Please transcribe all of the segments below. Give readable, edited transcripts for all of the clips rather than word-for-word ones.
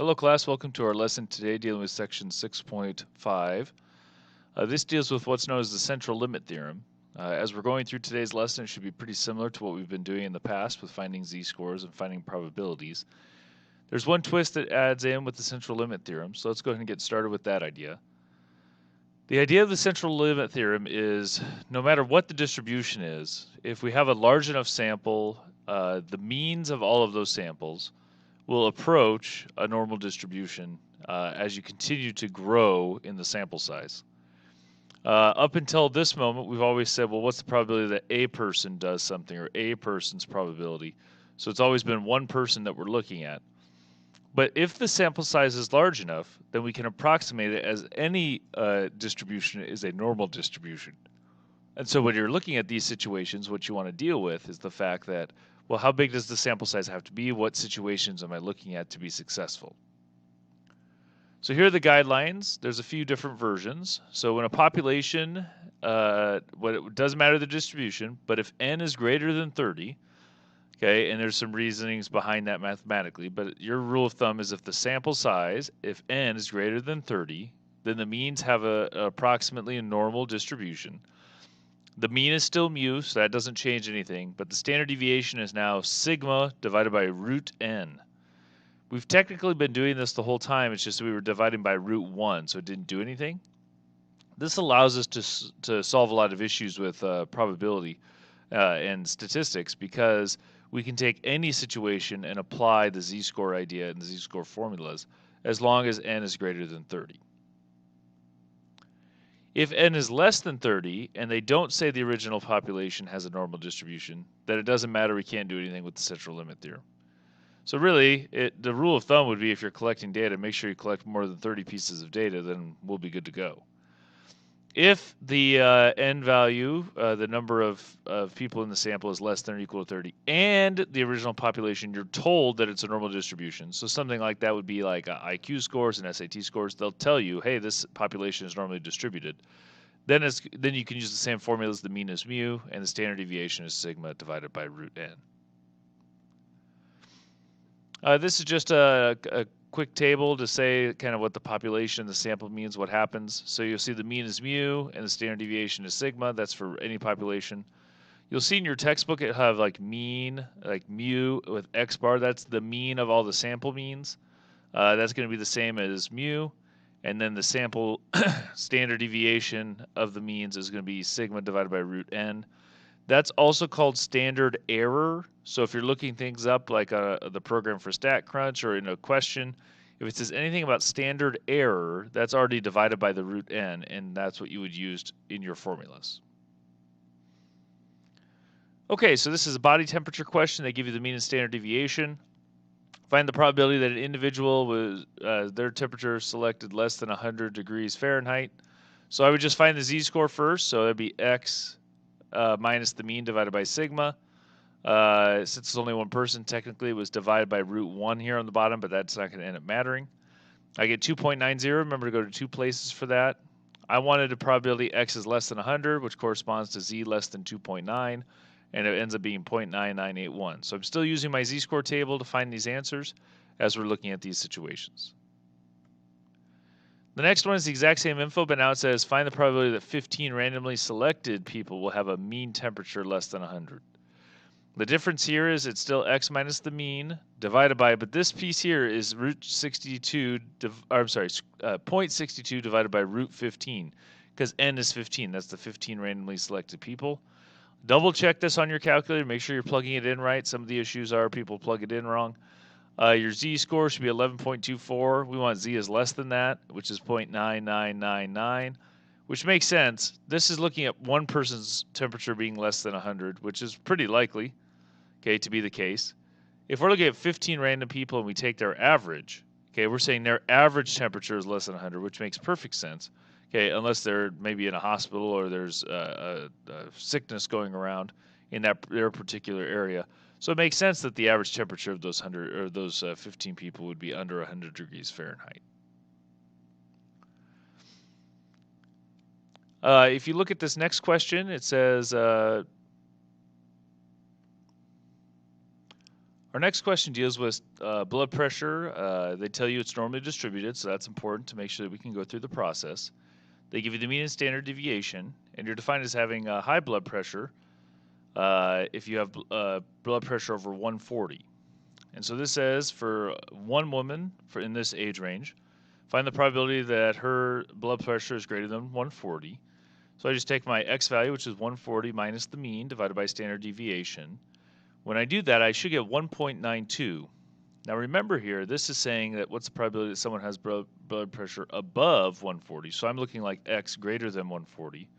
Hello class, welcome to our lesson today dealing with section 6.5. This deals with what's known as the central limit theorem. As we're going through today's lesson, it should be pretty similar to what we've been doing in the past with finding z-scores and finding probabilities. There's one twist that adds in with the central limit theorem, so let's go ahead and get started with that idea. The idea of the central limit theorem is no matter what the distribution is, if we have a large enough sample, the means of all of those samples will approach a normal distribution as you continue to grow in the sample size. Up until this moment, we've always said, well, what's the probability that a person does something, or a person's probability? So it's always been one person that we're looking at. But if the sample size is large enough, then we can approximate it as any distribution is a normal distribution. And so when you're looking at these situations, what you want to deal with is the fact that, well, how big does the sample size have to be? What situations am I looking at to be successful? So here are the guidelines. There's a few different versions. So when a population, it doesn't matter the distribution, but if n is greater than 30, okay, and there's some reasonings behind that mathematically, but your rule of thumb is if the sample size, if n is greater than 30, then the means have approximately a normal distribution. The mean is still mu, so that doesn't change anything, but the standard deviation is now sigma divided by root n. We've technically been doing this the whole time, it's just we were dividing by root 1, so it didn't do anything. This allows us to solve a lot of issues with probability and statistics because we can take any situation and apply the z-score idea and the z-score formulas as long as n is greater than 30. If n is less than 30 and they don't say the original population has a normal distribution, then it doesn't matter, we can't do anything with the central limit theorem. So really, the rule of thumb would be if you're collecting data, make sure you collect more than 30 pieces of data, then we'll be good to go. If the n value, the number of people in the sample is less than or equal to 30, and the original population, you're told that it's a normal distribution. So something like that would be like IQ scores and SAT scores. They'll tell you, hey, this population is normally distributed. Then you can use the same formulas. The mean is mu, and the standard deviation is sigma divided by root n. This is just a quick table to say kind of what the population, the sample means, what happens. So you'll see the mean is mu and the standard deviation is sigma. That's for any population. You'll see in your textbook it have like mean, like mu with x bar. That's the mean of all the sample means. That's going to be the same as mu. And then the sample standard deviation of the means is going to be sigma divided by root n. That's also called standard error. So if you're looking things up like the program for StatCrunch or in a question, if it says anything about standard error, that's already divided by the root n, and that's what you would use in your formulas. Okay, so this is a body temperature question. They give you the mean and standard deviation. Find the probability that an individual was their temperature selected less than 100 degrees Fahrenheit. So I would just find the z-score first. So that'd be x minus the mean divided by sigma. Since it's only one person, technically it was divided by root 1 here on the bottom, but that's not going to end up mattering. I get 2.90. Remember to go to two places for that. I wanted a probability x is less than 100, which corresponds to z less than 2.9, and it ends up being 0.9981. So I'm still using my z-score table to find these answers as we're looking at these situations. The next one is the exact same info, but now it says find the probability that 15 randomly selected people will have a mean temperature less than 100. The difference here is it's still x minus the mean divided by, but this piece here is root 62, 0.62 divided by root 15, because n is 15. That's the 15 randomly selected people. Double check this on your calculator. Make sure you're plugging it in right. Some of the issues are people plug it in wrong. Your z-score should be 11.24. We want z is less than that, which is 0.9999, which makes sense. This is looking at one person's temperature being less than 100, which is pretty likely, okay, to be the case. If we're looking at 15 random people and we take their average, okay, we're saying their average temperature is less than 100, which makes perfect sense, okay, unless they're maybe in a hospital or there's a sickness going around in their particular area. So it makes sense that the average temperature of those 15 people would be under 100 degrees Fahrenheit. If you look at this next question, it says, all Our next question deals with blood pressure. They tell you it's normally distributed, so that's important to make sure that we can go through the process. They give you the mean and standard deviation, and you're defined as having high blood pressure if you have blood pressure over 140. And so this says for one woman in this age range, find the probability that her blood pressure is greater than 140. So I just take my x value, which is 140 minus the mean divided by standard deviation. When I do that, I should get 1.92. Now remember here, this is saying that what's the probability that someone has blood pressure above 140? So I'm looking like x greater than 140.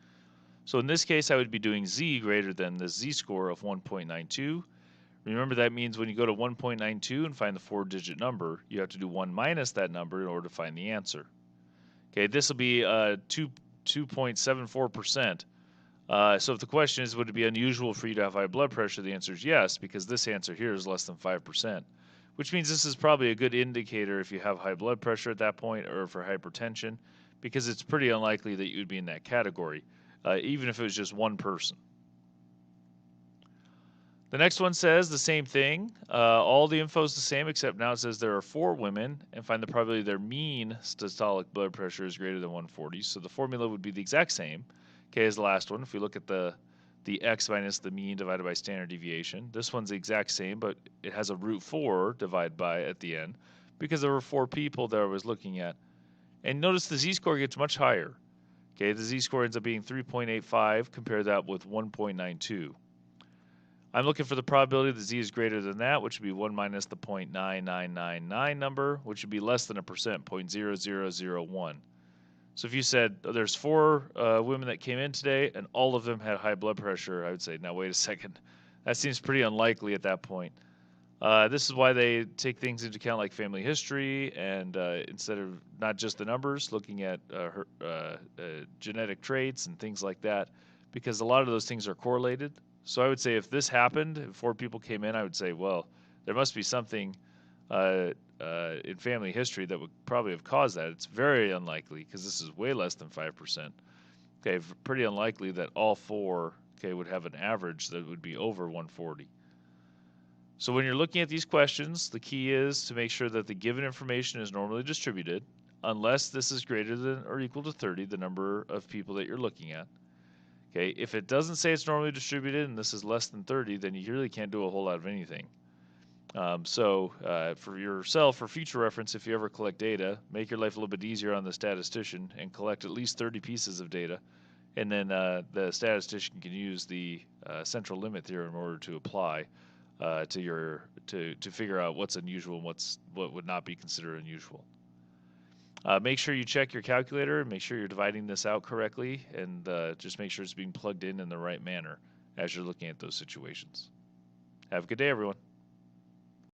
So in this case, I would be doing z greater than the z-score of 1.92. Remember, that means when you go to 1.92 and find the 4-digit number, you have to do 1 minus that number in order to find the answer. Okay, this will be 2.74%. So if the question is, would it be unusual for you to have high blood pressure, the answer is yes, because this answer here is less than 5%, which means this is probably a good indicator if you have high blood pressure at that point or for hypertension, because it's pretty unlikely that you would be in that category, even if it was just one person. The next one says the same thing. All the info is the same, except now it says there are 4 women, and find the probability their mean systolic blood pressure is greater than 140. So the formula would be the exact same, okay, as the last one. If we look at the x minus the mean divided by standard deviation, this one's the exact same, but it has a root 4 divided by at the end because there were 4 people that I was looking at. And notice the z-score gets much higher. Okay, the z-score ends up being 3.85. Compare that with 1.92. I'm looking for the probability that z is greater than that, which would be 1 minus the 0.9999 number, which would be less than 1%, 0.0001. So if you said there's 4 women that came in today and all of them had high blood pressure, I would say, now wait a second. That seems pretty unlikely at that point. This is why they take things into account like family history and instead of not just the numbers, looking at genetic traits and things like that, because a lot of those things are correlated. So I would say if this happened, if 4 people came in, I would say, well, there must be something in family history that would probably have caused that. It's very unlikely because this is way less than 5%. Okay, pretty unlikely that all 4 would have an average that would be over 140. So when you're looking at these questions, the key is to make sure that the given information is normally distributed, unless this is greater than or equal to 30, the number of people that you're looking at. Okay, if it doesn't say it's normally distributed and this is less than 30, then you really can't do a whole lot of anything. For yourself, for future reference, if you ever collect data, make your life a little bit easier on the statistician and collect at least 30 pieces of data. And then the statistician can use the central limit theorem in order to apply to figure out what's unusual and what would not be considered unusual. Make sure you check your calculator and make sure you're dividing this out correctly, and just make sure it's being plugged in the right manner as you're looking at those situations. Have a good day, everyone.